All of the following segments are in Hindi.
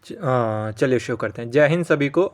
चलिए शुरू करते हैं। जय हिंद सभी को।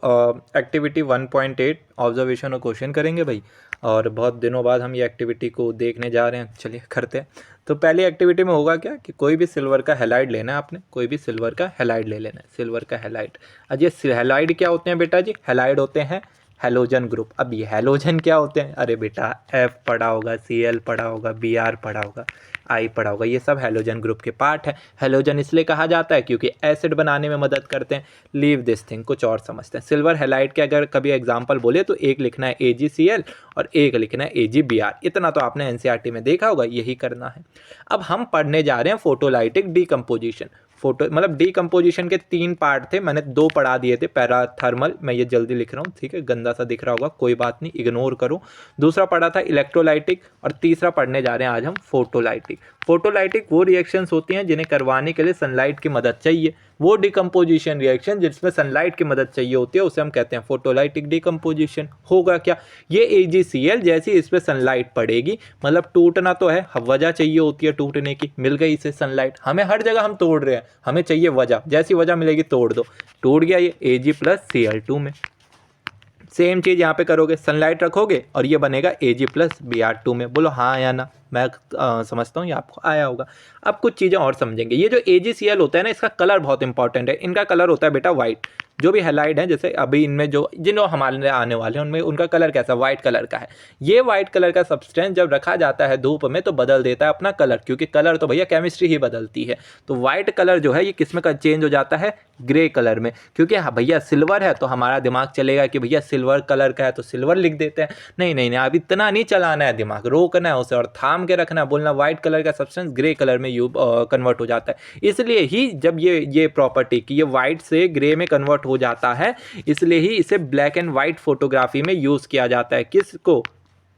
एक्टिविटी 1.8 ऑब्जर्वेशन और क्वेश्चन करेंगे भाई, और बहुत दिनों बाद हम ये एक्टिविटी को देखने जा रहे हैं। चलिए करते हैं। तो पहली एक्टिविटी में होगा क्या कि कोई भी सिल्वर का हैलाइड लेना है आपने, कोई भी सिल्वर का हैलाइड ले लेना है। सिल्वर का हैलाइड, अब ये हैलाइड क्या होते हैं बेटा जी? हैलाइड होते हैं हेलोजन ग्रुप। अब ये हेलोजन क्या होते हैं? अरे बेटा एफ पढ़ा होगा, Cl पढ़ा होगा, Br पढ़ा होगा, आई पढ़ा होगा, ये सब हेलोजन ग्रुप के पार्ट है। हेलोजन इसलिए कहा जाता है क्योंकि एसिड बनाने में मदद करते हैं। लीव दिस थिंग, कुछ और समझते हैं। सिल्वर हैलाइड के अगर कभी एग्जांपल बोले तो एक लिखना है AgCl और एक लिखना है AgBr। इतना तो आपने एनसीईआरटी में देखा होगा, यही करना है। अब हम पढ़ने जा रहे हैं फोटोलाइटिक डीकम्पोजिशन। फोटो मतलब डीकम्पोजिशन के 3 पार्ट थे, मैंने 2 पढ़ा दिए थे। पैराथर्मल, मैं ये जल्दी लिख रहा हूँ, ठीक है, गंदा सा दिख रहा होगा, कोई बात नहीं, इग्नोर करो। दूसरा पढ़ा था इलेक्ट्रोलाइटिक, और तीसरा पढ़ने जा रहे हैं आज हम फोटोलाइटिक। फोटोलाइटिक वो रिएक्शंस होती हैं जिन्हें करवाने के लिए सनलाइट की मदद चाहिए। वो डिकम्पोजिशन रिएक्शन जिसमें सनलाइट की मदद चाहिए होती है उसे हम कहते हैं फोटोलाइटिक डिकम्पोजिशन। होगा क्या? ये AgCl जैसी इस पर सनलाइट पड़ेगी, मतलब टूटना तो है, वजह चाहिए होती है टूटने की, मिल गई इसे सनलाइट। हमें हर जगह हम तोड़ रहे हैं, हमें चाहिए वजह, जैसी वजह मिलेगी तोड़ दो। टूट गया ये Ag+Cl2 में। सेम चीज़ यहाँ पे करोगे, सनलाइट रखोगे और ये बनेगा Ag+Br2 में। बोलो हाँ या ना? मैं समझता हूँ ये आपको आया होगा। अब कुछ चीज़ें और समझेंगे। ये जो AgCl होता है ना, इसका कलर बहुत इंपॉर्टेंट है। इनका कलर होता है बेटा वाइट। जो भी हैलाइड है, जैसे अभी इनमें जिन हमारे आने वाले हैं उनमें उनका कलर कैसा? वाइट कलर का है। ये वाइट कलर का सब्सटेंस जब रखा जाता है धूप में तो बदल देता है अपना कलर, क्योंकि कलर तो भैया केमिस्ट्री ही बदलती है। तो वाइट कलर जो है ये किस में चेंज हो जाता है? ग्रे कलर में। क्योंकि हाँ भैया सिल्वर है तो हमारा दिमाग चलेगा कि भैया सिल्वर कलर का है तो सिल्वर लिख देते हैं। नहीं नहीं नहीं, अब इतना नहीं चलाना है दिमाग, रोकना है उसे और थाम के रखना है, बोलना वाइट कलर का सब्सटेंस ग्रे कलर में कन्वर्ट हो जाता है। इसलिए ही जब ये प्रॉपर्टी कि ये वाइट से ग्रे में कन्वर्ट हो जाता है, इसलिए ही इसे ब्लैक एंड वाइट फोटोग्राफी में यूज़ किया जाता है। किसको?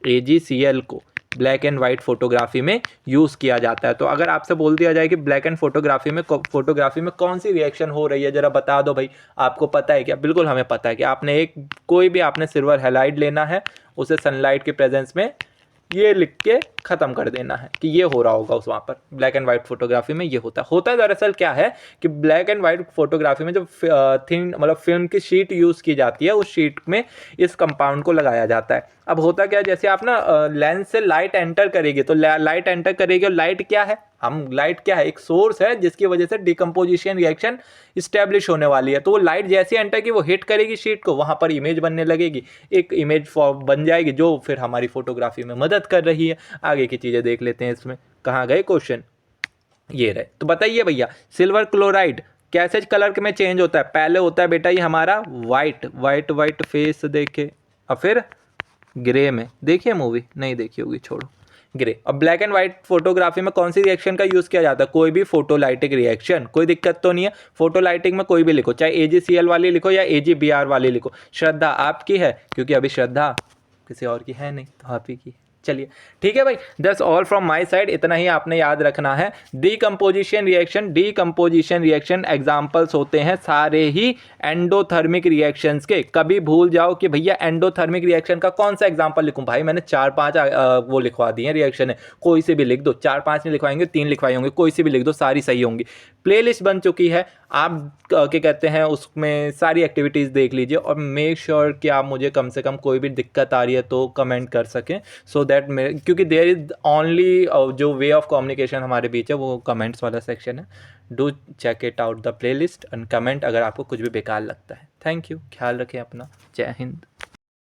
AgCl को ब्लैक एंड वाइट फोटोग्राफी में यूज़ किया जाता है। तो अगर आपसे बोल दिया जाए कि ब्लैक एंड फोटोग्राफी में कौन सी रिएक्शन हो रही है, जरा बता दो भाई, आपको पता है क्या? बिल्कुल हमें पता है कि आपने कोई भी आपने सिल्वर हैलाइड लेना है, उसे सनलाइट के प्रेजेंस में ये लिख के ख़त्म कर देना है कि ये हो रहा होगा उस वहाँ पर। ब्लैक एंड वाइट फोटोग्राफी में ये होता है दरअसल क्या है कि ब्लैक एंड वाइट फोटोग्राफी में जो थिन मतलब फिल्म की शीट यूज़ की जाती है, उस शीट में इस कंपाउंड को लगाया जाता है। अब होता क्या है, जैसे आप ना लेंस से लाइट एंटर करेगी तो लाइट एंटर करेगी, और लाइट क्या है? लाइट क्या है? एक सोर्स है जिसकी वजह से डिकम्पोजिशन रिएक्शन इस्टेब्लिश होने वाली है। तो वो लाइट जैसी एंटर की वो हिट करेगी शीट को, वहाँ पर इमेज बनने लगेगी, एक इमेज फॉर्म बन जाएगी जो फिर हमारी फोटोग्राफी में मदद कर रही है। आगे की चीज़ें देख लेते हैं। इसमें कहाँ गए क्वेश्चन? ये रहे। तो बताइए भैया सिल्वर क्लोराइड कैसे कलर में चेंज होता है? पहले होता है बेटा ये हमारा वाइट वाइट वाइट फेस देखे, और फिर ग्रे में। देखिए मूवी नहीं देखी होगी, छोड़ो, ग्रे। और ब्लैक एंड व्हाइट फोटोग्राफी में कौन सी रिएक्शन का यूज़ किया जाता है? कोई भी फोटोलाइटिक रिएक्शन, कोई दिक्कत तो नहीं है। फोटोलाइटिक में कोई भी लिखो, चाहे AgCl वाली लिखो या AgBr वाली लिखो। श्रद्धा आपकी है, क्योंकि अभी श्रद्धा किसी और की है नहीं, तो आप ही की। चलिए ठीक है भाई, that's all from my side. इतना ही आपने याद रखना है। डीकम्पोजिशन रिएक्शन एग्जांपल्स होते हैं सारे ही एंडोथर्मिक रिएक्शंस के। कभी भूल जाओ कि भैया एंडोथर्मिक रिएक्शन का कौन सा एग्जांपल लिखूं? भाई मैंने 4-5 वो लिखवा दिए रिएक्शन है, कोई से भी लिख दो। 4-5 नहीं लिखवाएंगे, 3 लिखवाए होंगे, कोई से भी लिख दो, सारी सही होंगी। प्लेलिस्ट बन चुकी है, आप क्या कहते हैं उसमें सारी एक्टिविटीज़ देख लीजिए, और मेक श्योर कि आप मुझे कम से कम कोई भी दिक्कत आ रही है तो कमेंट कर सकें, सो दैट क्योंकि देयर इज़ ओनली जो वे ऑफ कम्युनिकेशन हमारे बीच है वो कमेंट्स वाला सेक्शन है। Do check it out the playlist and comment अगर आपको कुछ भी बेकार लगता है। थैंक यू, ख्याल रखें अपना। जय हिंद।